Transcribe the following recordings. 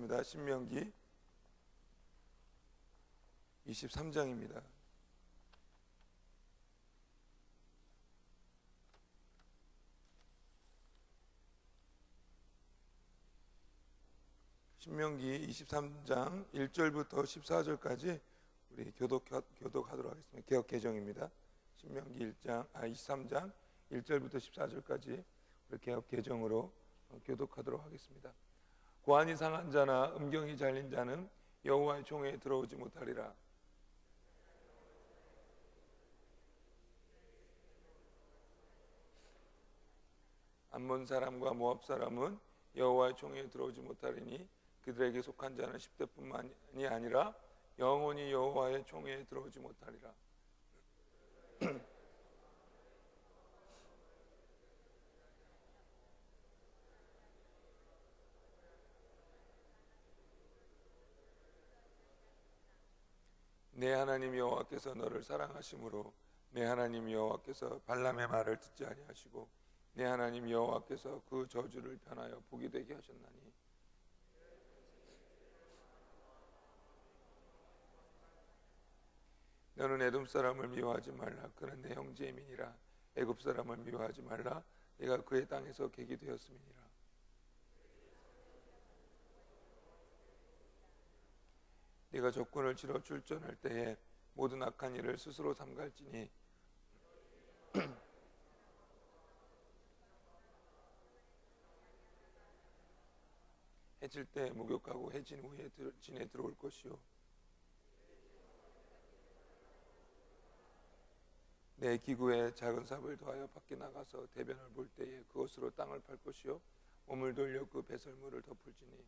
하겠습니다. 신명기 23장입니다. 신명기 23장 1절부터 14절까지 우리 교독하도록 하겠습니다. 개역 개정입니다. 신명기 23장 1절부터 14절까지 우리 개역 개정으로 교독하도록 하겠습니다. 고안이 상한 자나 음경이 잘린 자는 여호와의 총회에 들어오지 못하리라. 암몬 사람과 모압 사람은 여호와의 총회에 들어오지 못하리니 그들에게 속한 자는 10대뿐만이 아니라 영원히 여호와의 총회에 들어오지 못하리라. 내 하나님 여호와께서 너를 사랑하심으로 내 하나님 여호와께서 발람의 말을 듣지 아니하시고 내 하나님 여호와께서 그 저주를 편하여 복이 되게 하셨나니 너는 에돔 사람을 미워하지 말라. 그는 내 형제의 민이라. 애굽 사람을 미워하지 말라. 네가 그의 땅에서 객이 되었음이니라. 네가 적군을 치러 출전할 때에 모든 악한 일을 스스로 삼갈지니 해질 때 목욕하고 해진 후에 진에 들어올 것이요 내 기구에 작은 삽을 더하여 밖에 나가서 대변을 볼 때에 그것으로 땅을 팔 것이요 몸을 돌려 그 배설물을 덮을지니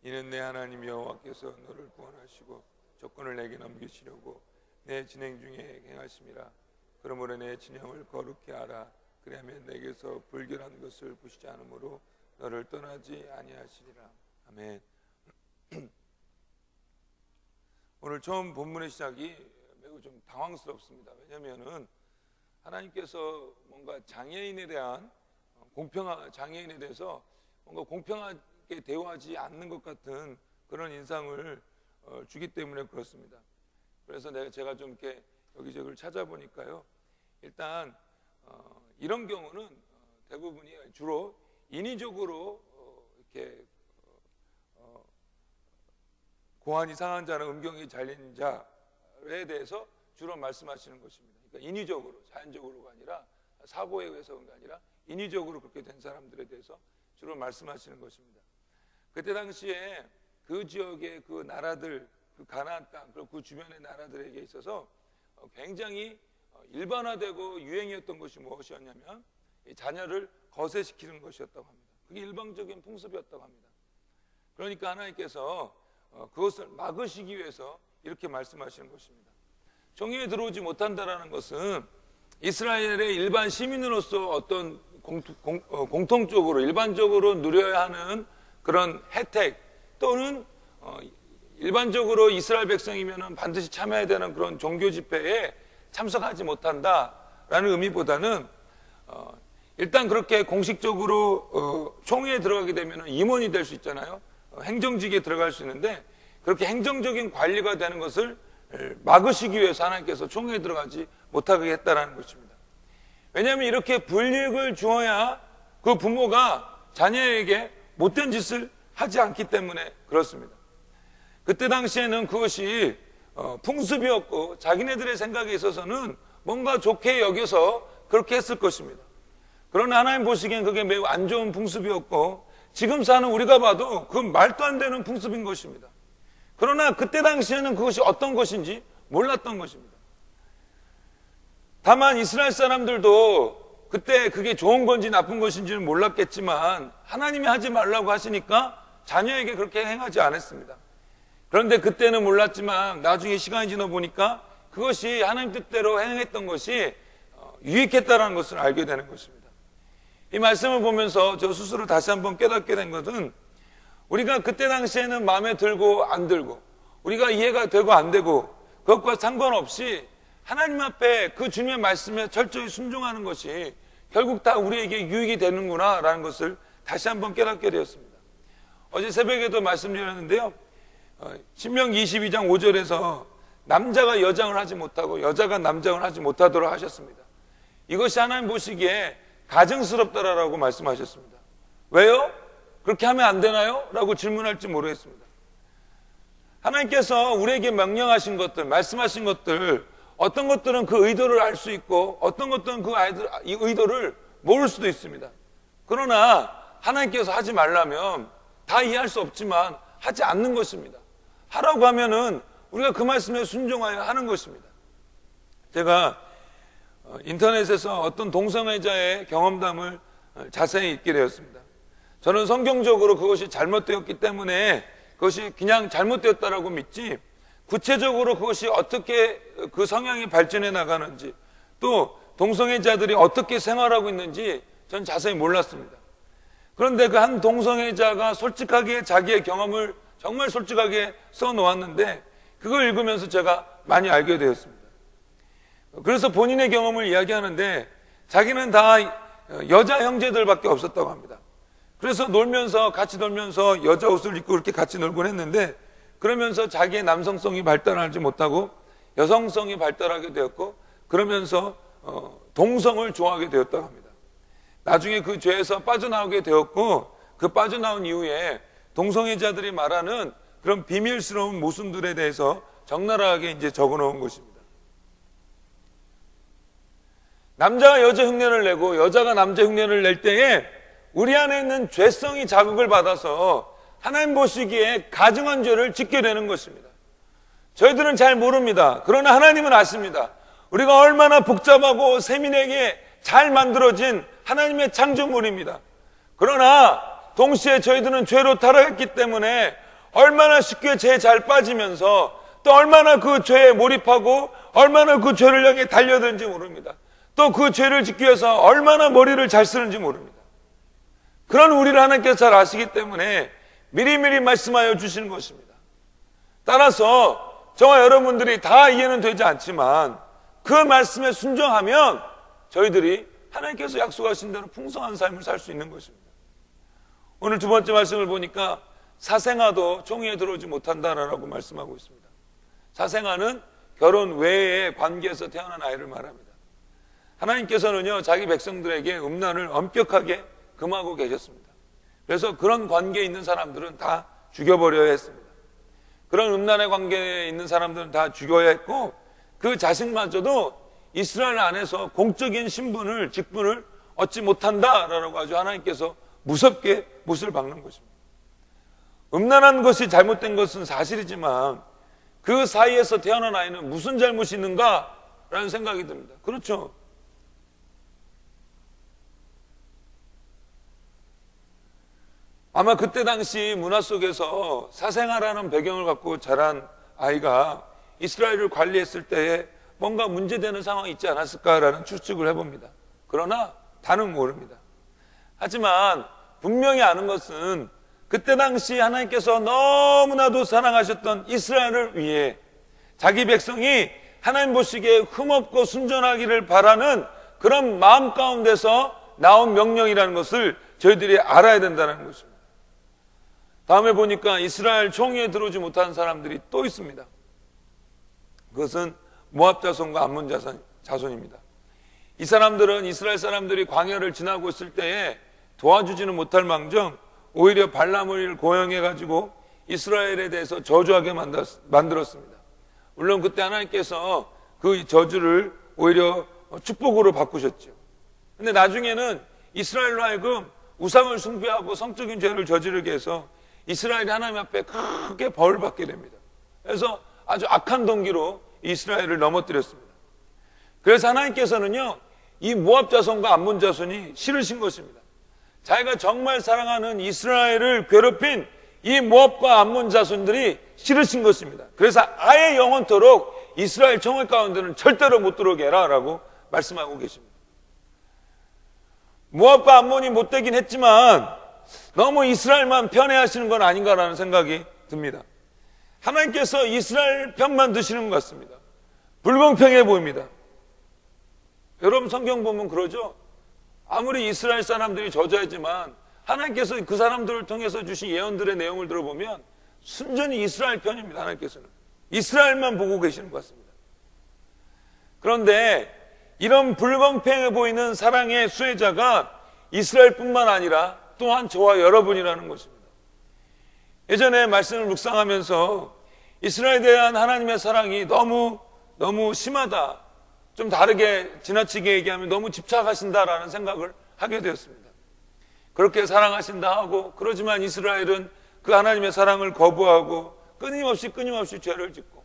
이는 내 하나님 여호와께서 너를 구원하시고 적군을 내게 넘기시려고 내 진행 중에 행하심이라. 그러므로 내 진영을 거룩히 하라. 그리하면 내게서 불결한 것을 부시지 않으므로 너를 떠나지 아니하시리라. 아멘. 오늘 처음 본문의 시작이 매우 좀 당황스럽습니다. 왜냐하면은 하나님께서 뭔가 장애인에 대한 장애인에 대해서 뭔가 공평하게 대우하지 않는 것 같은 그런 인상을 주기 때문에 그렇습니다. 그래서 제가 좀 이렇게 여기저기를 찾아보니까요, 일단 이런 경우는 대부분이 주로 인위적으로 이렇게 고안이 상한 자는 음경이 잘린 자에 대해서 주로 말씀하시는 것입니다. 그러니까 인위적으로, 자연적으로가 아니라 사고에 의해서 그런 게 아니라 인위적으로 그렇게 된 사람들에 대해서 주로 말씀하시는 것입니다. 그때 당시에 그 지역의 그 나라들, 그 가나안 땅, 그리고 그 주변의 나라들에게 있어서 굉장히 일반화되고 유행이었던 것이 무엇이었냐면 자녀를 거세시키는 것이었다고 합니다. 그게 일방적인 풍습이었다고 합니다. 그러니까 하나님께서 그것을 막으시기 위해서 이렇게 말씀하시는 것입니다. 총회에 들어오지 못한다라는 것은 이스라엘의 일반 시민으로서 어떤 공통적으로 일반적으로 누려야 하는 그런 혜택 또는 일반적으로 이스라엘 백성이면 반드시 참여해야 되는 그런 종교 집회에 참석하지 못한다라는 의미보다는 일단 그렇게 공식적으로 총회에 들어가게 되면 임원이 될 수 있잖아요. 행정직에 들어갈 수 있는데 그렇게 행정적인 관리가 되는 것을 막으시기 위해서 하나님께서 총회에 들어가지 못하게 했다라는 것입니다. 왜냐하면 이렇게 불이익을 주어야 그 부모가 자녀에게 못된 짓을 하지 않기 때문에 그렇습니다. 그때 당시에는 그것이 풍습이었고 자기네들의 생각에 있어서는 뭔가 좋게 여겨서 그렇게 했을 것입니다. 그러나 하나님 보시기엔 그게 매우 안 좋은 풍습이었고 지금 사는 우리가 봐도 그 말도 안 되는 풍습인 것입니다. 그러나 그때 당시에는 그것이 어떤 것인지 몰랐던 것입니다. 다만 이스라엘 사람들도 그때 그게 좋은 건지 나쁜 것인지는 몰랐겠지만 하나님이 하지 말라고 하시니까 자녀에게 그렇게 행하지 않았습니다. 그런데 그때는 몰랐지만 나중에 시간이 지나 보니까 그것이 하나님 뜻대로 행했던 것이 유익했다는 것을 알게 되는 것입니다. 이 말씀을 보면서 저 스스로 다시 한번 깨닫게 된 것은 우리가 그때 당시에는 마음에 들고 안 들고 우리가 이해가 되고 안 되고 그것과 상관없이 하나님 앞에 그 주님의 말씀에 철저히 순종하는 것이 결국 다 우리에게 유익이 되는구나 라는 것을 다시 한번 깨닫게 되었습니다. 어제 새벽에도 말씀드렸는데요. 신명기 22장 5절에서 남자가 여장을 하지 못하고 여자가 남장을 하지 못하도록 하셨습니다. 이것이 하나님 보시기에 가증스럽다라고 말씀하셨습니다. 왜요? 그렇게 하면 안 되나요? 라고 질문할지 모르겠습니다. 하나님께서 우리에게 명령하신 것들, 말씀하신 것들, 어떤 것들은 그 의도를 알 수 있고 어떤 것들은 그 의도를 모를 수도 있습니다. 그러나 하나님께서 하지 말라면 다 이해할 수 없지만 하지 않는 것입니다. 하라고 하면은 우리가 그 말씀에 순종하여 하는 것입니다. 제가 인터넷에서 어떤 동성애자의 경험담을 자세히 읽게 되었습니다. 저는 성경적으로 그것이 잘못되었기 때문에 그것이 그냥 잘못되었다라고 믿지, 구체적으로 그것이 어떻게 그 성향이 발전해 나가는지, 또 동성애자들이 어떻게 생활하고 있는지 전 자세히 몰랐습니다. 그런데 그 한 동성애자가 솔직하게 자기의 경험을 정말 솔직하게 써놓았는데 그걸 읽으면서 제가 많이 알게 되었습니다. 그래서 본인의 경험을 이야기하는데 자기는 다 여자 형제들밖에 없었다고 합니다. 그래서 같이 놀면서 여자 옷을 입고 그렇게 같이 놀곤 했는데, 그러면서 자기의 남성성이 발달하지 못하고 여성성이 발달하게 되었고, 그러면서 동성을 좋아하게 되었다고 합니다. 나중에 그 죄에서 빠져나오게 되었고, 그 빠져나온 이후에 동성애자들이 말하는 그런 비밀스러운 모순들에 대해서 적나라하게 이제 적어놓은 것입니다. 남자가 여자 흉내를 내고 여자가 남자 흉내를 낼 때에 우리 안에 있는 죄성이 자극을 받아서 하나님 보시기에 가증한 죄를 짓게 되는 것입니다. 저희들은 잘 모릅니다. 그러나 하나님은 아십니다. 우리가 얼마나 복잡하고 세밀하게 잘 만들어진 하나님의 창조물입니다. 그러나 동시에 저희들은 죄로 타락했기 때문에 얼마나 쉽게 죄에 잘 빠지면서 또 얼마나 그 죄에 몰입하고 얼마나 그 죄를 향해 달려드는지 모릅니다. 또 그 죄를 짓기 위해서 얼마나 머리를 잘 쓰는지 모릅니다. 그런 우리를 하나님께서 잘 아시기 때문에 미리미리 말씀하여 주시는 것입니다. 따라서 저와 여러분들이 다 이해는 되지 않지만 그 말씀에 순종하면 저희들이 하나님께서 약속하신 대로 풍성한 삶을 살 수 있는 것입니다. 오늘 두 번째 말씀을 보니까 사생아도 총회에 들어오지 못한다라고 말씀하고 있습니다. 사생아는 결혼 외의 관계에서 태어난 아이를 말합니다. 하나님께서는요, 자기 백성들에게 음란을 엄격하게 금하고 계셨습니다. 그래서 그런 관계에 있는 사람들은 다 죽여버려야 했습니다. 그런 음란의 관계에 있는 사람들은 다 죽여야 했고, 그 자식마저도 이스라엘 안에서 공적인 직분을 얻지 못한다라고 아주 하나님께서 무섭게 못을 박는 것입니다. 음란한 것이 잘못된 것은 사실이지만 그 사이에서 태어난 아이는 무슨 잘못이 있는가라는 생각이 듭니다. 그렇죠? 아마 그때 당시 문화 속에서 사생아라는 배경을 갖고 자란 아이가 이스라엘을 관리했을 때에 뭔가 문제되는 상황이 있지 않았을까라는 추측을 해봅니다. 그러나 다는 모릅니다. 하지만 분명히 아는 것은 그때 당시 하나님께서 너무나도 사랑하셨던 이스라엘을 위해 자기 백성이 하나님 보시기에 흠없고 순전하기를 바라는 그런 마음 가운데서 나온 명령이라는 것을 저희들이 알아야 된다는 것입니다. 다음에 보니까 이스라엘 총회에 들어오지 못한 사람들이 또 있습니다. 그것은 모압 자손과 암몬 자손입니다. 이 사람들은 이스라엘 사람들이 광야를 지나고 있을 때에 도와주지는 못할 망정 오히려 발람을 고용해가지고 이스라엘에 대해서 저주하게 만들었습니다. 물론 그때 하나님께서 그 저주를 오히려 축복으로 바꾸셨죠. 근데 나중에는 이스라엘로 하여금 우상을 숭배하고 성적인 죄를 저지르게 해서 이스라엘이 하나님 앞에 크게 벌을 받게 됩니다. 그래서 아주 악한 동기로 이스라엘을 넘어뜨렸습니다. 그래서 하나님께서는요, 이 모압 자손과 암몬 자손이 싫으신 것입니다. 자기가 정말 사랑하는 이스라엘을 괴롭힌 이 모압과 암몬 자손들이 싫으신 것입니다. 그래서 아예 영원토록 이스라엘 정월 가운데는 절대로 못 들어오게 해라라고 말씀하고 계십니다. 모압과 암몬이 못되긴 했지만 너무 이스라엘만 편애하시는 건 아닌가라는 생각이 듭니다. 하나님께서 이스라엘 편만 드시는 것 같습니다. 불공평해 보입니다. 여러분 성경 보면 그러죠. 아무리 이스라엘 사람들이 저주하지만 하나님께서 그 사람들을 통해서 주신 예언들의 내용을 들어보면 순전히 이스라엘 편입니다. 하나님께서는 이스라엘만 보고 계시는 것 같습니다. 그런데 이런 불공평해 보이는 사랑의 수혜자가 이스라엘뿐만 아니라 또한 저와 여러분이라는 것입니다. 예전에 말씀을 묵상하면서 이스라엘에 대한 하나님의 사랑이 너무 심하다, 좀 다르게 지나치게 얘기하면 너무 집착하신다라는 생각을 하게 되었습니다. 그렇게 사랑하신다 하고, 그러지만 이스라엘은 그 하나님의 사랑을 거부하고 끊임없이 죄를 짓고,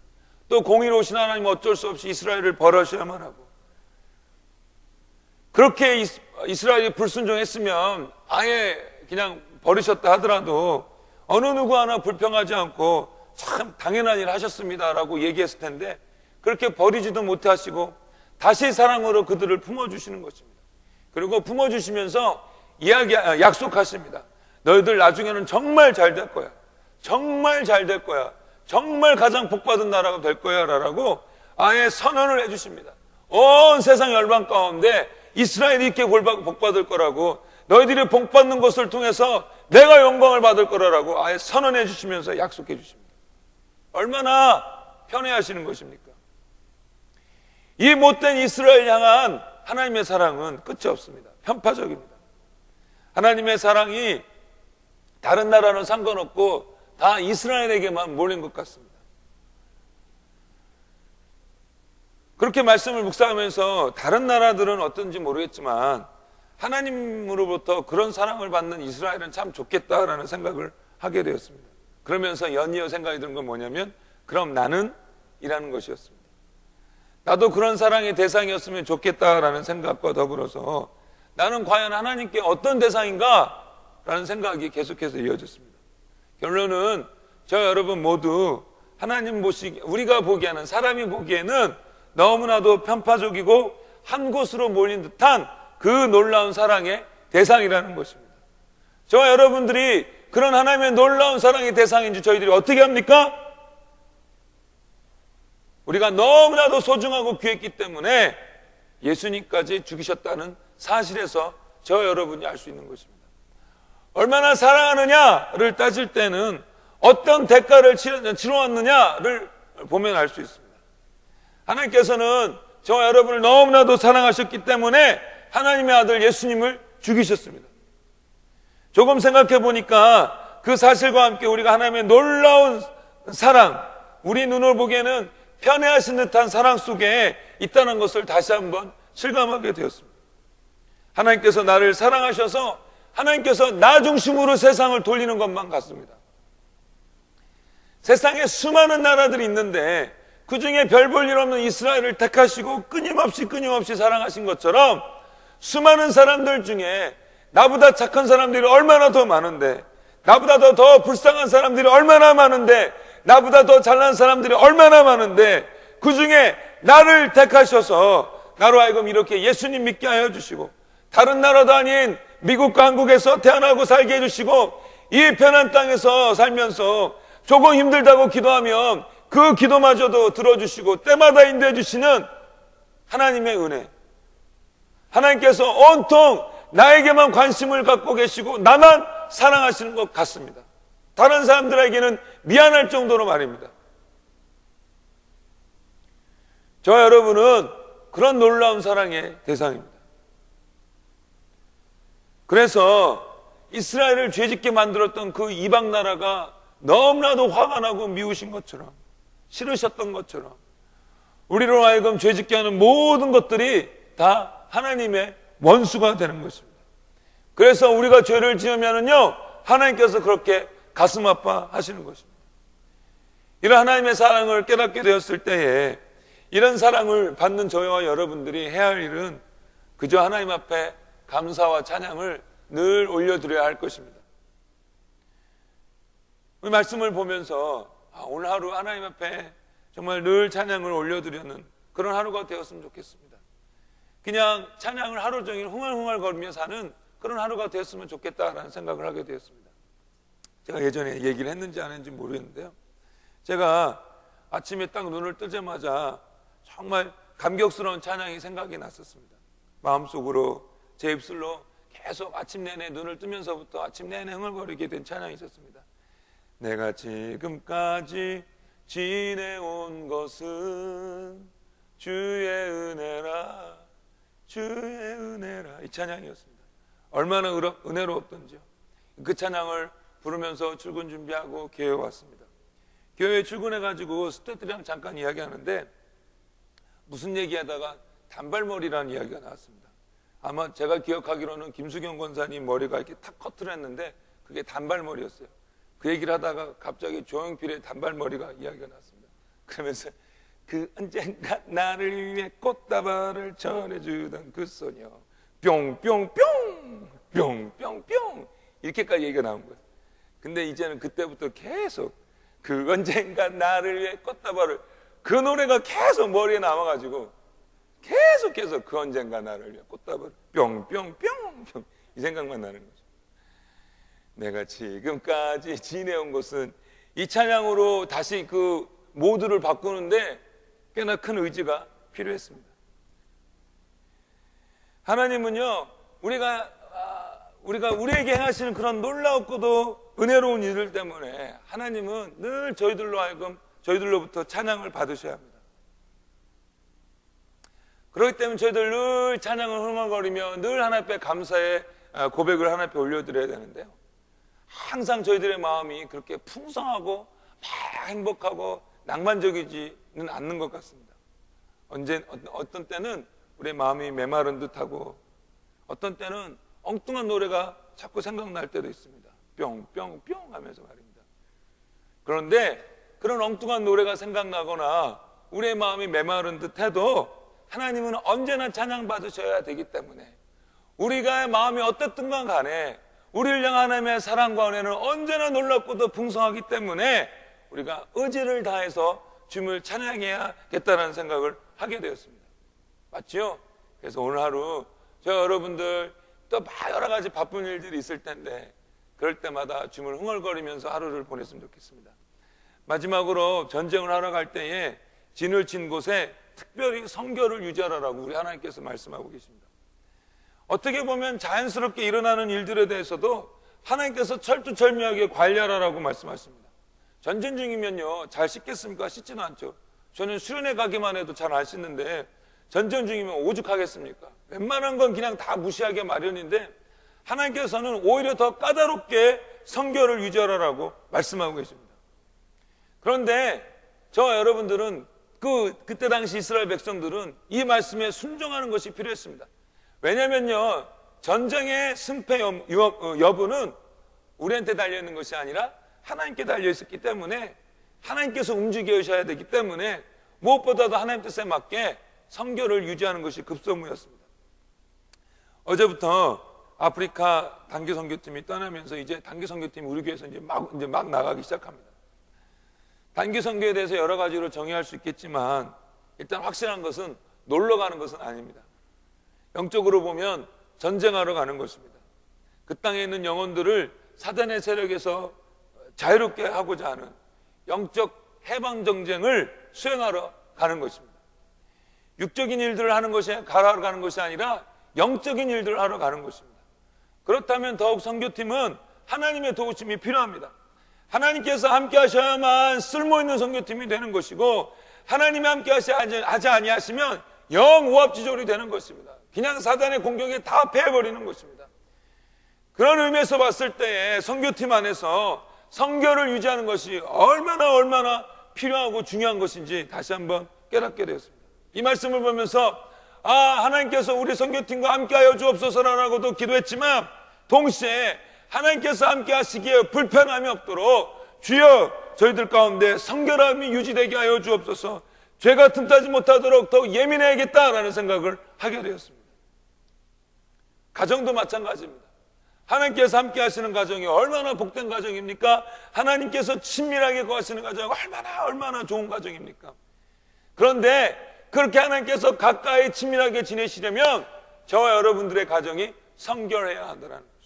또 공의로우신 하나님은 어쩔 수 없이 이스라엘을 벌하셔야만 하고, 그렇게 이스라엘이 불순종했으면 아예 그냥 버리셨다 하더라도 어느 누구 하나 불평하지 않고 참 당연한 일 하셨습니다라고 얘기했을 텐데, 그렇게 버리지도 못하시고 다시 사랑으로 그들을 품어주시는 것입니다. 그리고 품어주시면서 약속하십니다. 너희들 나중에는 정말 잘 될 거야. 정말 잘 될 거야. 정말 가장 복받은 나라가 될 거야 라고 아예 선언을 해주십니다. 온 세상 열방 가운데 이스라엘이 이렇게 복받을 거라고, 너희들이 복받는 것을 통해서 내가 영광을 받을 거라고 아예 선언해 주시면서 약속해 주십니다. 얼마나 편애하시는 것입니까? 이 못된 이스라엘 향한 하나님의 사랑은 끝이 없습니다. 편파적입니다. 하나님의 사랑이 다른 나라는 상관없고 다 이스라엘에게만 몰린 것 같습니다. 그렇게 말씀을 묵상하면서 다른 나라들은 어떤지 모르겠지만 하나님으로부터 그런 사랑을 받는 이스라엘은 참 좋겠다라는 생각을 하게 되었습니다. 그러면서 연이어 생각이 드는 건 뭐냐면, 그럼 나는? 이라는 것이었습니다. 나도 그런 사랑의 대상이었으면 좋겠다라는 생각과 더불어서 나는 과연 하나님께 어떤 대상인가? 라는 생각이 계속해서 이어졌습니다. 결론은 저 여러분 모두 하나님 우리가 보기에는, 사람이 보기에는 너무나도 편파적이고 한 곳으로 몰린 듯한 그 놀라운 사랑의 대상이라는 것입니다. 저와 여러분들이 그런 하나님의 놀라운 사랑의 대상인지 저희들이 어떻게 합니까? 우리가 너무나도 소중하고 귀했기 때문에 예수님까지 죽이셨다는 사실에서 저와 여러분이 알 수 있는 것입니다. 얼마나 사랑하느냐를 따질 때는 어떤 대가를 치러왔느냐를 보면 알 수 있습니다. 하나님께서는 저와 여러분을 너무나도 사랑하셨기 때문에 하나님의 아들 예수님을 죽이셨습니다. 조금 생각해 보니까 그 사실과 함께 우리가 하나님의 놀라운 사랑, 우리 눈으로 보기에는 편애하신 듯한 사랑 속에 있다는 것을 다시 한번 실감하게 되었습니다. 하나님께서 나를 사랑하셔서 하나님께서 나 중심으로 세상을 돌리는 것만 같습니다. 세상에 수많은 나라들이 있는데 그 중에 별 볼 일 없는 이스라엘을 택하시고 끊임없이 사랑하신 것처럼 수많은 사람들 중에 나보다 착한 사람들이 얼마나 더 많은데, 나보다 더 불쌍한 사람들이 얼마나 많은데, 나보다 더 잘난 사람들이 얼마나 많은데, 그 중에 나를 택하셔서 나로 하여금 이렇게 예수님 믿게 하여 주시고, 다른 나라도 아닌 미국과 한국에서 태어나고 살게 해주시고, 이 편한 땅에서 살면서 조금 힘들다고 기도하면 그 기도마저도 들어주시고 때마다 인도해 주시는 하나님의 은혜, 하나님께서 온통 나에게만 관심을 갖고 계시고 나만 사랑하시는 것 같습니다. 다른 사람들에게는 미안할 정도로 말입니다. 저와 여러분은 그런 놀라운 사랑의 대상입니다. 그래서 이스라엘을 죄짓게 만들었던 그 이방 나라가 너무나도 화가 나고 미우신 것처럼, 싫으셨던 것처럼 우리로 하여금 죄짓게 하는 모든 것들이 다 하나님의 원수가 되는 것입니다. 그래서 우리가 죄를 지으면은요, 하나님께서 그렇게 가슴 아파하시는 것입니다. 이런 하나님의 사랑을 깨닫게 되었을 때에 이런 사랑을 받는 저와 여러분들이 해야 할 일은 그저 하나님 앞에 감사와 찬양을 늘 올려드려야 할 것입니다. 이 말씀을 보면서 오늘 하루 하나님 앞에 정말 늘 찬양을 올려드리는 그런 하루가 되었으면 좋겠습니다. 그냥 찬양을 하루 종일 흥얼흥얼 거리며 사는 그런 하루가 되었으면 좋겠다라는 생각을 하게 되었습니다. 제가 예전에 얘기를 했는지 안 했는지 모르겠는데요, 제가 아침에 딱 눈을 뜨자마자 정말 감격스러운 찬양이 생각이 났었습니다. 마음속으로 제 입술로 계속 아침 내내 눈을 뜨면서부터 아침 내내 흥얼거리게 된 찬양이 있었습니다. 내가 지금까지 지내온 것은 주의 은혜라, 주의 은혜라. 이 찬양이었습니다. 얼마나 은혜로웠던지요. 그 찬양을 부르면서 출근 준비하고 교회에 왔습니다. 교회에 출근해가지고 스태프들이랑 잠깐 이야기하는데 무슨 얘기하다가 단발머리라는 이야기가 나왔습니다. 아마 제가 기억하기로는 김수경 권사님 머리가 이렇게 탁 커트를 했는데 그게 단발머리였어요. 그 얘기를 하다가 갑자기 조용필의 단발머리가 이야기가 나왔습니다. 그러면서 그 언젠가 나를 위해 꽃다발을 전해주던 그 소녀 뿅뿅뿅 뿅뿅뿅 이렇게까지 얘기가 나온 거예요. 근데 이제는 그때부터 계속 그 언젠가 나를 위해 꽃다발을, 그 노래가 계속 머리에 남아가지고 계속해서 그 언젠가 나를 위해 꽃다발 뿅뿅뿅 이 생각만 나는 거죠. 내가 지금까지 지내온 것은, 이 찬양으로 다시 그 모드를 바꾸는데 꽤나 큰 의지가 필요했습니다. 하나님은요, 우리에게 행하시는 그런 놀라웠고도 은혜로운 일들 때문에 하나님은 늘 저희들로부터 찬양을 받으셔야 합니다. 그렇기 때문에 저희들 늘 찬양을 흥얼거리며 늘 하나님 앞에 감사의 고백을 하나님 앞에 올려드려야 되는데요, 항상 저희들의 마음이 그렇게 풍성하고 막 행복하고 낭만적이지는 않는 것 같습니다. 어떤 때는 우리의 마음이 메마른 듯하고 어떤 때는 엉뚱한 노래가 자꾸 생각날 때도 있습니다. 뿅뿅뿅 하면서 말입니다. 그런데 그런 엉뚱한 노래가 생각나거나 우리의 마음이 메마른 듯해도 하나님은 언제나 찬양받으셔야 되기 때문에, 우리가 마음이 어떻든 간에 우리를 향한 하나님의 사랑과 은혜는 언제나 놀랍고도 풍성하기 때문에 우리가 의지를 다해서 주님을 찬양해야겠다는 생각을 하게 되었습니다. 맞죠? 그래서 오늘 하루 저 여러분들 또 여러 가지 바쁜 일들이 있을 텐데 그럴 때마다 주님을 흥얼거리면서 하루를 보냈으면 좋겠습니다. 마지막으로 전쟁을 하러 갈 때에 진을 친 곳에 특별히 성결을 유지하라고 우리 하나님께서 말씀하고 계십니다. 어떻게 보면 자연스럽게 일어나는 일들에 대해서도 하나님께서 철두철미하게 관리하라고 말씀하십니다. 전쟁 중이면요, 잘 씻겠습니까? 씻지는 않죠. 저는 수련회 가기만 해도 잘 안 씻는데 전쟁 중이면 오죽하겠습니까? 웬만한 건 그냥 다 무시하기 마련인데 하나님께서는 오히려 더 까다롭게 성결을 유지하라고 말씀하고 계십니다. 그런데 저와 여러분들은 그때 당시 이스라엘 백성들은 이 말씀에 순종하는 것이 필요했습니다. 왜냐면요, 전쟁의 승패 여부는 우리한테 달려있는 것이 아니라 하나님께 달려있었기 때문에 하나님께서 움직여셔야 되기 때문에 무엇보다도 하나님 뜻에 맞게 성결을 유지하는 것이 급선무였습니다. 어제부터 아프리카 단기 선교팀이 떠나면서 이제 단기 선교팀이 우리 교회에서 이제 막 나가기 시작합니다. 단기 선교에 대해서 여러 가지로 정의할 수 있겠지만 일단 확실한 것은 놀러 가는 것은 아닙니다. 영적으로 보면 전쟁하러 가는 것입니다. 그 땅에 있는 영혼들을 사단의 세력에서 자유롭게 하고자 하는 영적 해방 전쟁을 수행하러 가는 것입니다. 육적인 일들을 하러 가는 것이 아니라 영적인 일들을 하러 가는 것입니다. 그렇다면 더욱 선교팀은 하나님의 도우심이 필요합니다. 하나님께서 함께 하셔야만 쓸모있는 선교팀이 되는 것이고, 하나님이 함께 하지 아니하시면 영 오합지졸이 되는 것입니다. 그냥 사단의 공격에 다 패해버리는 것입니다. 그런 의미에서 봤을 때에 선교팀 안에서 성결을 유지하는 것이 얼마나 필요하고 중요한 것인지 다시 한번 깨닫게 되었습니다. 이 말씀을 보면서 하나님께서 우리 선교팀과 함께하여 주옵소서라고도 기도했지만 동시에 하나님께서 함께 하시기에 불편함이 없도록 주여 저희들 가운데 성결함이 유지되게 하여 주옵소서, 죄가 틈타지 못하도록 더욱 예민해야겠다라는 생각을 하게 되었습니다. 가정도 마찬가지입니다. 하나님께서 함께 하시는 가정이 얼마나 복된 가정입니까? 하나님께서 친밀하게 거하시는 가정이 얼마나 좋은 가정입니까? 그런데 그렇게 하나님께서 가까이 친밀하게 지내시려면 저와 여러분들의 가정이 성결해야 한다는 것입니다.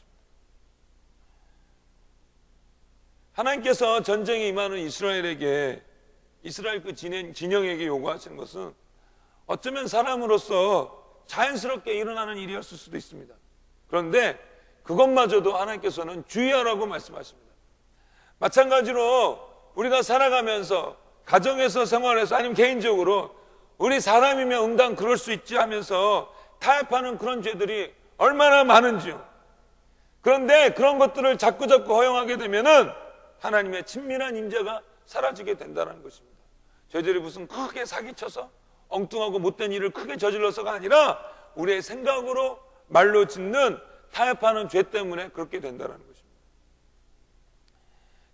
하나님께서 전쟁에 임하는 이스라엘 그 진영에게 요구하시는 것은 어쩌면 사람으로서 자연스럽게 일어나는 일이었을 수도 있습니다. 그런데 그것마저도 하나님께서는 주의하라고 말씀하십니다. 마찬가지로 우리가 살아가면서 가정에서 생활해서 아니면 개인적으로 우리 사람이면 응당 그럴 수 있지 하면서 타협하는 그런 죄들이 얼마나 많은지요. 그런데 그런 것들을 자꾸 허용하게 되면은 하나님의 친밀한 임재가 사라지게 된다는 것입니다. 저희들이 무슨 크게 사기쳐서 엉뚱하고 못된 일을 크게 저질러서가 아니라 우리의 생각으로 말로 짓는 타협하는 죄 때문에 그렇게 된다는 것입니다.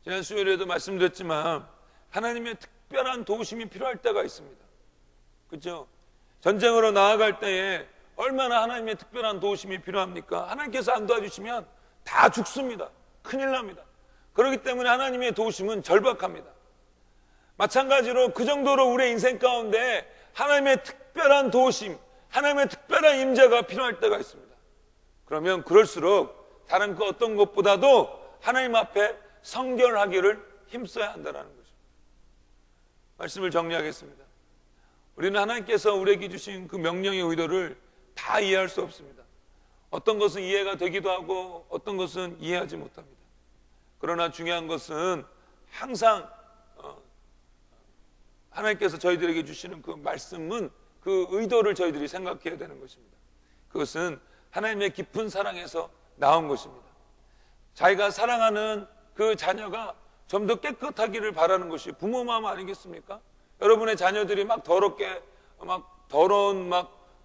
지난 수요일에도 말씀드렸지만 하나님의 특별한 도우심이 필요할 때가 있습니다. 그렇죠? 전쟁으로 나아갈 때에 얼마나 하나님의 특별한 도우심이 필요합니까? 하나님께서 안 도와주시면 다 죽습니다. 큰일 납니다. 그렇기 때문에 하나님의 도우심은 절박합니다. 마찬가지로 그 정도로 우리의 인생 가운데 하나님의 특별한 도우심, 하나님의 특별한 임재가 필요할 때가 있습니다. 그러면 그럴수록 다른 그 어떤 것보다도 하나님 앞에 성결하기를 힘써야 한다는 것입니다. 말씀을 정리하겠습니다. 우리는 하나님께서 우리에게 주신 그 명령의 의도를 다 이해할 수 없습니다. 어떤 것은 이해가 되기도 하고 어떤 것은 이해하지 못합니다. 그러나 중요한 것은 항상 하나님께서 저희들에게 주시는 그 말씀은 그 의도를 저희들이 생각해야 되는 것입니다. 그것은 하나님의 깊은 사랑에서 나온 것입니다. 자기가 사랑하는 그 자녀가 좀 더 깨끗하기를 바라는 것이 부모 마음 아니겠습니까? 여러분의 자녀들이 막 더럽게 더러운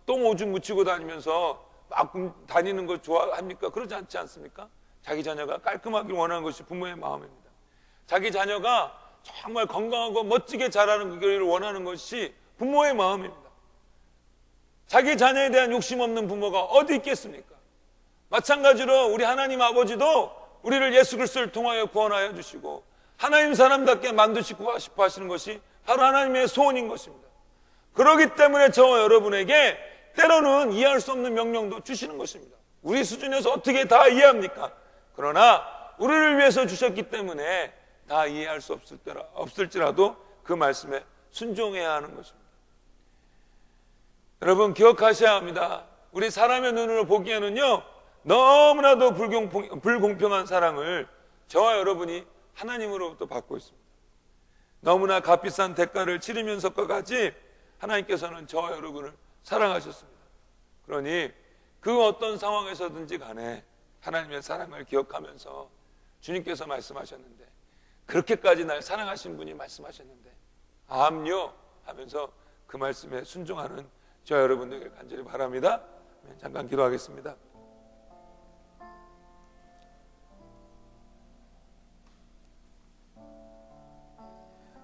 똥 오줌 묻히고 다니면서 막 다니는 거 좋아합니까? 그러지 않지 않습니까? 자기 자녀가 깔끔하길 원하는 것이 부모의 마음입니다. 자기 자녀가 정말 건강하고 멋지게 자라는 그 길을 원하는 것이 부모의 마음입니다. 자기 자녀에 대한 욕심 없는 부모가 어디 있겠습니까? 마찬가지로 우리 하나님 아버지도 우리를 예수 그리스도를 통하여 구원하여 주시고 하나님 사람답게 만드시고 싶어 하시는 것이 바로 하나님의 소원인 것입니다. 그렇기 때문에 저와 여러분에게 때로는 이해할 수 없는 명령도 주시는 것입니다. 우리 수준에서 어떻게 다 이해합니까? 그러나 우리를 위해서 주셨기 때문에 다 이해할 수 없을지라도 그 말씀에 순종해야 하는 것입니다. 여러분 기억하셔야 합니다. 우리 사람의 눈으로 보기에는요 너무나도 불공평한 사랑을 저와 여러분이 하나님으로부터 받고 있습니다. 너무나 값비싼 대가를 치르면서과 같이 하나님께서는 저와 여러분을 사랑하셨습니다. 그러니 그 어떤 상황에서든지 간에 하나님의 사랑을 기억하면서 주님께서 말씀하셨는데 그렇게까지 날 사랑하신 분이 말씀하셨는데 암요 하면서 그 말씀에 순종하는 저 여러분들에게 간절히 바랍니다. 잠깐 기도하겠습니다.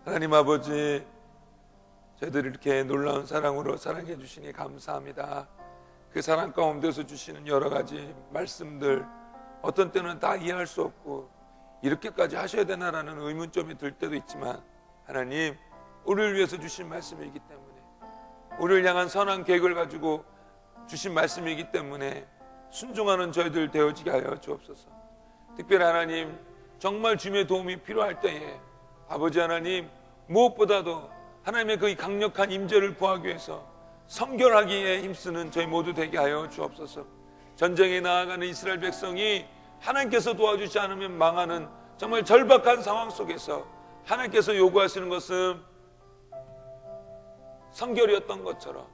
하나님 아버지, 저희들을 이렇게 놀라운 사랑으로 사랑해 주시니 감사합니다. 그 사랑 가운데서 주시는 여러 가지 말씀들 어떤 때는 다 이해할 수 없고 이렇게까지 하셔야 되나라는 의문점이 들 때도 있지만 하나님 우리를 위해서 주신 말씀이기 때문에 우리를 향한 선한 계획을 가지고 주신 말씀이기 때문에 순종하는 저희들 되어지게 하여 주옵소서. 특별히 하나님 정말 주님의 도움이 필요할 때에 아버지 하나님 무엇보다도 하나님의 그 강력한 임재를 구하기 위해서 성결하기에 힘쓰는 저희 모두 되게 하여 주옵소서. 전쟁에 나아가는 이스라엘 백성이 하나님께서 도와주지 않으면 망하는 정말 절박한 상황 속에서 하나님께서 요구하시는 것은 성결이었던 것처럼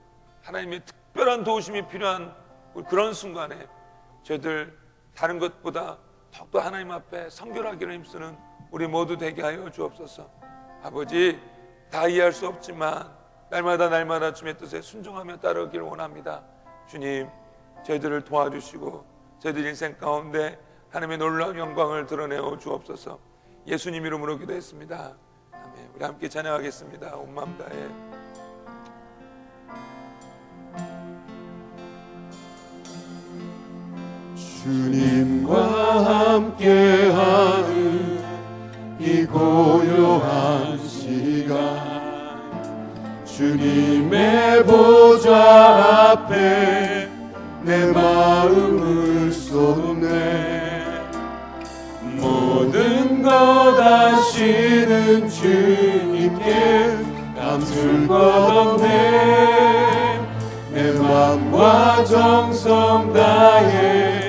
하나님의 특별한 도우심이 필요한 그런 순간에 저희들 다른 것보다 더욱더 하나님 앞에 성결하기를 힘쓰는 우리 모두 되게 하여 주옵소서. 아버지 다 이해할 수 없지만 날마다 주님의 뜻에 순종하며 따르기를 원합니다. 주님 저희들을 도와주시고 저희들 인생 가운데 하나님의 놀라운 영광을 드러내어 주옵소서. 예수님 이름으로 기도했습니다. 아멘. 우리 함께 찬양하겠습니다. 온 마음 다해. 주님과 함께하는 이 고요한 시간 주님의 보좌 앞에 내 마음을 쏟네. 모든 것 아시는 주님께 감출 것 없네. 내 맘과 정성 다해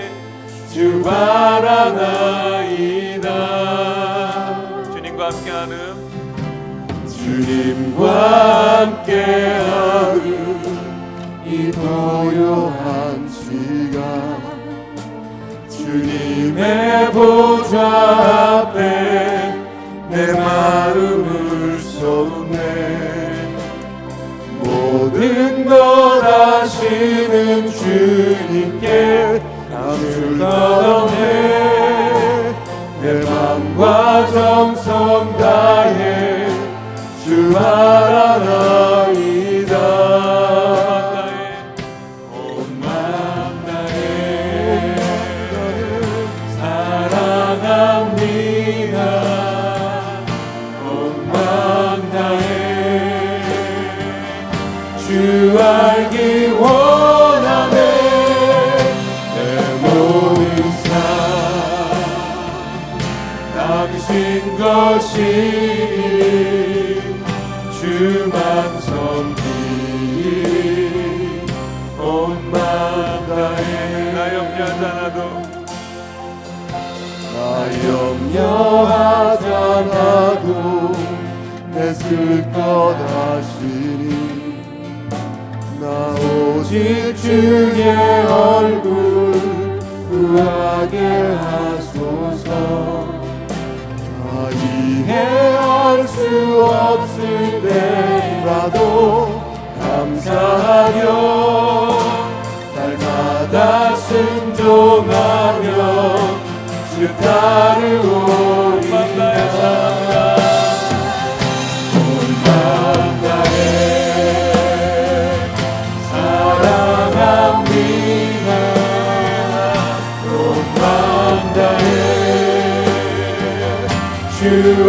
주 바라나이다. 주님과 함께하는 주님과 함께하는 이 고요한 시간 주님의 보좌 앞에 내 마음을 쏟네. 모든 것 아시는 주님께 감출 것 없네. 내 맘과 정성 다해 주 바라나이다. 온 맘 다해 사랑합니다. 온 맘 다해 주 알기 원하네. 내 모든 삶 당신 것이니 주만 섬기니 온 맘 다해. 나 염려하지 않아도 나 염려하지 않아도 내 쓸 것 아시니 나 오직 주의 얼굴 구하게 하소서. 나 이해할 수 없을 때라도 감사하며 날마다 순종하며 주 따르오리다. 온 맘 다해 사랑합니다. 온 맘 다해 주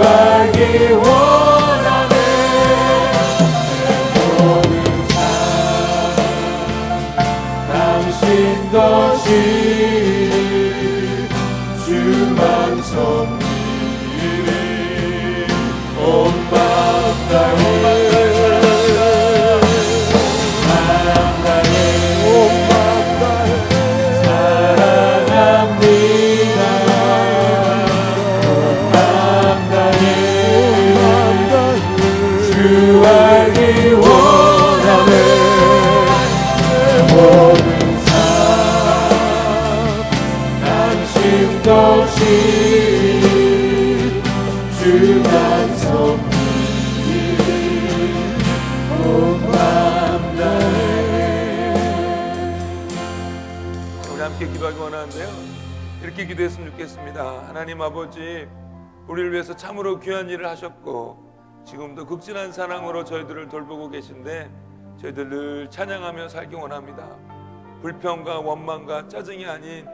알기 원하네. 내 모든 삶 당신 것이니 주만 섬기니 온 맘 다해 주만 섬기니 온 맘 다해. 우리 함께 기도하기 원하는데요, 이렇게 기도했으면 좋겠습니다. 하나님 아버지, 우리를 위해서 참으로 귀한 일을 하셨고 지금도 극진한 사랑으로 저희들을 돌보고 계신데 저희들 늘 찬양하며 살기 원합니다. 불평과 원망과 짜증이 아닌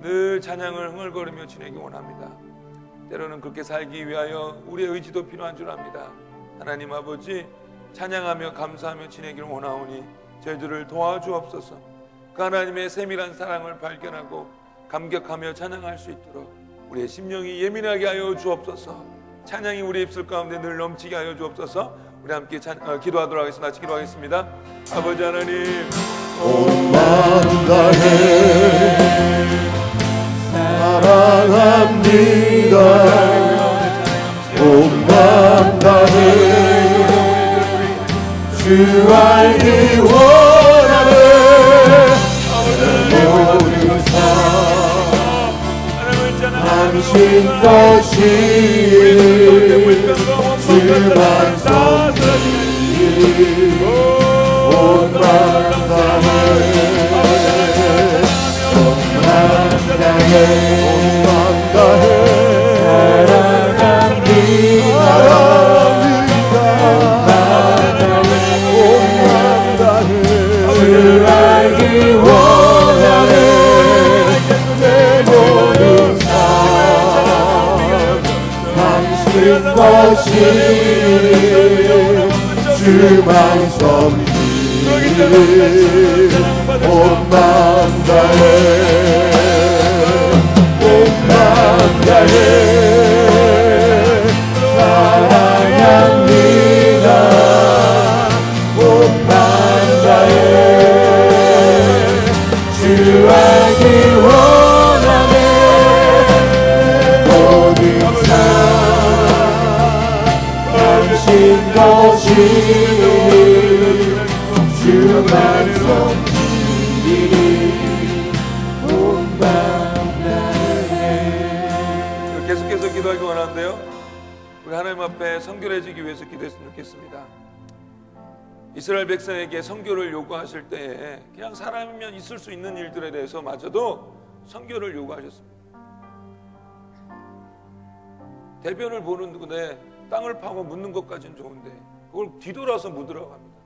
늘 찬양을 흥얼거리며 지내기 원합니다. 때로는 그렇게 살기 위하여 우리의 의지도 필요한 줄 압니다. 하나님 아버지, 찬양하며 감사하며 지내기를 원하오니 저희들을 도와주옵소서. 그 하나님의 세밀한 사랑을 발견하고 감격하며 찬양할 수 있도록 우리의 심령이 예민하게 하여 주옵소서. 찬양이 우리 입술 가운데 늘 넘치게 하여 주옵소서. 우리 함께 기도하도록 하겠습니다. 같이 기도하겠습니다. 아버지 하나님, 온 맘 다해 사랑합니다. 온 맘 다해 주 알기 원하네. 모든 삶 당신 것이 주만 섬기니 온 맘 다해 온 맘 다해 주 알기 원하네. 내 모든 삶 당신 것이 주만 섬기니 온 맘 다해 온 맘 다해 사랑합니다. 온 맘 다해 주 알기 원하네. 하신 것이 주만 섬기리 온밤 다해. 계속해서 기도하기 원하는데요, 우리 하나님 앞에 성결해지기 위해서 기도했으면 좋겠습니다. 이스라엘 백성에게 성결을 요구하실 때에 그냥 사람이면 있을 수 있는 일들에 대해서 마저도 성결을 요구하셨습니다. 대변을 보는 군데 땅을 파고 묻는 것까지는 좋은데 그걸 뒤돌아서 묻으라고 합니다.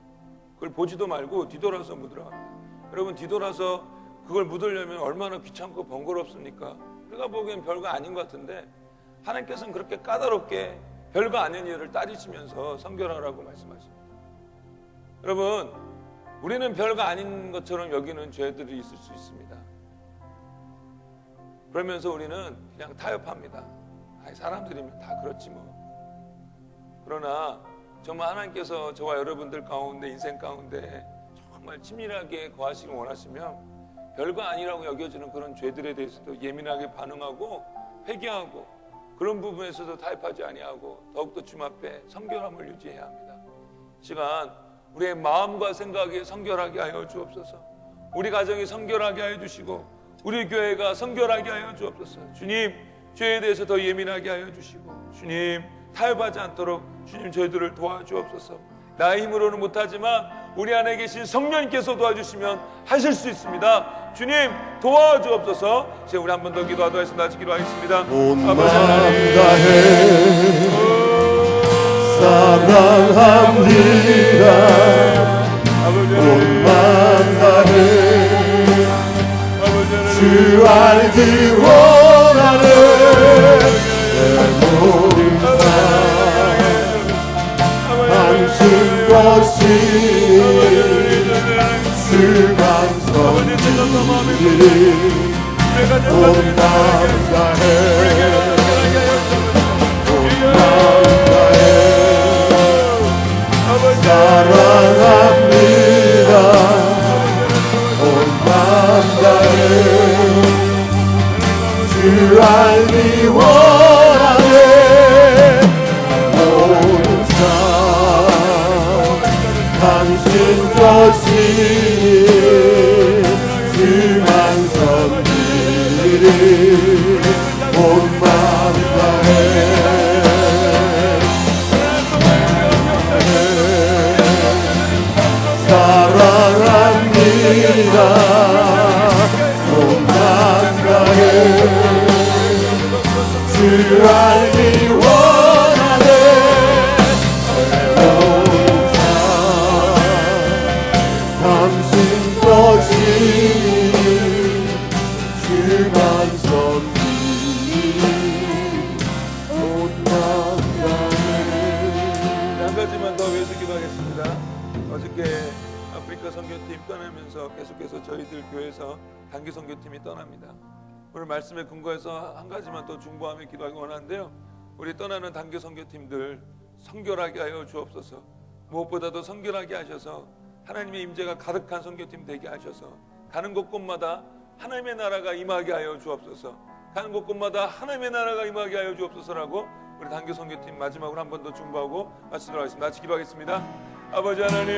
그걸 보지도 말고 뒤돌아서 묻으라고 합니다. 여러분, 뒤돌아서 그걸 묻으려면 얼마나 귀찮고 번거롭습니까? 우리가 보기엔 별거 아닌 것 같은데 하나님께서는 그렇게 까다롭게 별거 아닌 일을 따지시면서 성결하라고 말씀하십니다. 여러분, 우리는 별거 아닌 것처럼 여기는 죄들이 있을 수 있습니다. 그러면서 우리는 그냥 타협합니다. 사람들이면 다 그렇지 뭐. 그러나 정말 하나님께서 저와 여러분들 가운데, 인생 가운데 정말 치밀하게 거하시길 원하시면 별거 아니라고 여겨지는 그런 죄들에 대해서도 예민하게 반응하고 회개하고 그런 부분에서도 타협하지 아니하고 더욱더 주님 앞에 성결함을 유지해야 합니다. 시간 우리의 마음과 생각이 성결하게 하여 주옵소서. 우리 가정이 성결하게 하여 주시고 우리 교회가 성결하게 하여 주옵소서. 주님, 죄에 대해서 더 예민하게 하여 주시고 주님, 타협하지 않도록 주님 저희들을 도와주옵소서. 나의 힘으로는 못하지만 우리 안에 계신 성령님께서 도와주시면 하실 수 있습니다. 주님 도와주옵소서. 이제 우리 한 번 더 기도하도록 하겠습니다. 같이 기도하겠습니다. 온 마음 다해 사랑합니다. 온 마음 다해 주 알기 원하네. 내 모든 삶 당신 것이 주만 섬기리 온 마음 다해 온 마음 다해 사랑합니다. 온 마음 다해 주 알기 원하네. 모든 삶 당신 것이 주만 섬기리 온 마음 다해 사랑합니다. 온 마음 다해 주 알기 원하네. 모든 삶 당신 것이 주만 섬기리 온 마음 다해. 한 가지만 더 위해서 기도하겠습니다. 어저께 아프리카 선교팀 떠나면서 계속해서 저희들 교회에서 단기 선교팀이 떠납니다. 오늘 말씀에 근거해서 한 가지만 더 중보하며 기도하기 원하는데요, 우리 떠나는 단기 선교팀들 성결하게 하여 주옵소서. 무엇보다도 성결하게 하셔서 하나님의 임재가 가득한 선교팀 되게 하셔서 가는 곳곳마다 하나님의 나라가 임하게 하여 주옵소서. 가는 곳곳마다 하나님의 나라가 임하게 하여 주옵소서라고 우리 단기 선교팀 마지막으로 한 번 더 중보하고 마치도록 하겠습니다. 같이 기도하겠습니다. 아버지 하나님,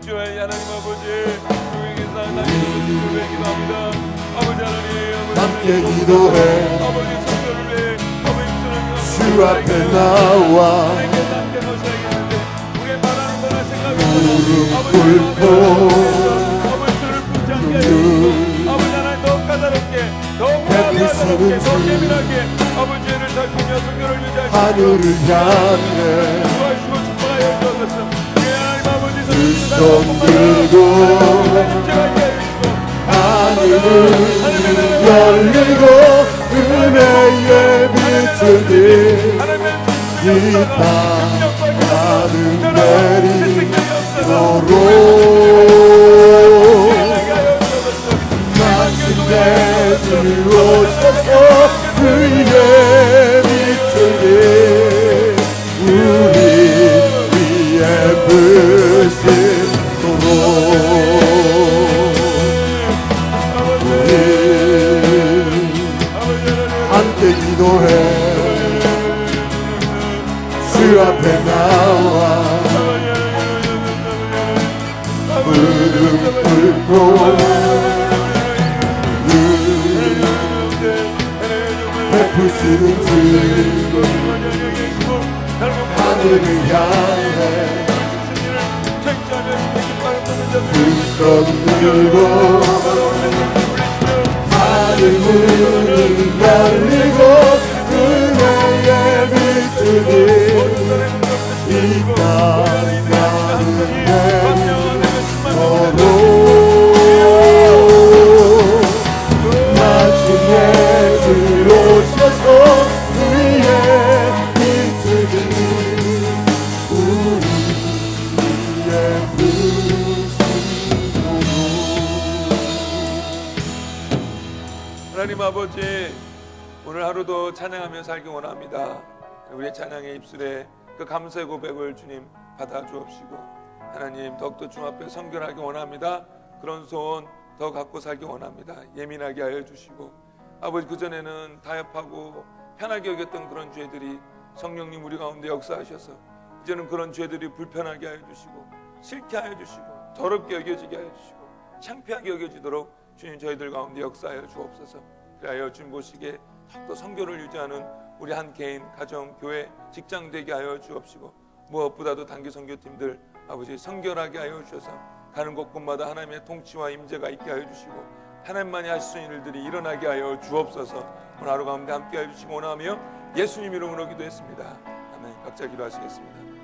주의 하나님 아버지, 주에게서 단기 선교팀을 기도합니다. 아버지 하나님, 함께 기도해 아버지 성결을 위해 아버지 주 앞에 나와 하나님께 함께 모셔야겠는데 우리의 말하는 거나 생각이 무릎 꿇고 아버지 주를 붙지 않게 하시고 아버지 하나님 더 까다롭게 더 까다롭게 더 예민하게 아버지 죄를 살피며 성결을 유지하시고 하늘을 향해 도와주시고 축복하여 주옵소서. 하나님 아버지 두 손 들고 하늘을 열리고 은혜의 빛을 이 땅 가득 내리도록 마침내 주옵소서. 그의 빛을 우리 위에 부시도록 우리 함께 기도해 주 앞에 나와 무릎 꿇고 베푸시는 주 하늘을 향해 두 손 들고 하늘 문이 열리고 은혜의 빛으니 이 땅 가운데 마침내 주 오셔서 우리의 빛으니 우리의 빛이고 하나님 아버지, 오늘 하루도 찬양하며 살기 원합니다. 우리의 찬양의 입술에 그 감사의 고백을 주님 받아 주옵시고, 하나님 더욱더 주 앞에 성결하기 원합니다. 그런 소원 더 갖고 살기 원합니다. 예민하게 하여 주시고, 아버지 그전에는 타협하고 편하게 여겼던 그런 죄들이 성령님 우리 가운데 역사하셔서 이제는 그런 죄들이 불편하게 하여 주시고, 싫게 하여 주시고, 더럽게 여겨지게 하여 주시고, 창피하게 여겨지도록 주님 저희들 가운데 역사하여 주옵소서. 그리하여 주님 보시기에 더욱더 성결을 유지하는 우리 한 개인, 가정, 교회, 직장 되게 하여 주옵시고, 무엇보다도 단기 선교팀들 아버지 성결하게 하여 주셔서 가는 곳곳마다 하나님의 통치와 임재가 있게 하여 주시고, 하나님만이 하실 수 있는 일들이 일어나게 하여 주옵소서. 오늘 하루 가운데 함께 하여 주시고 원하며 예수님 이름으로 기도했습니다. 아멘. 각자 기도하시겠습니다.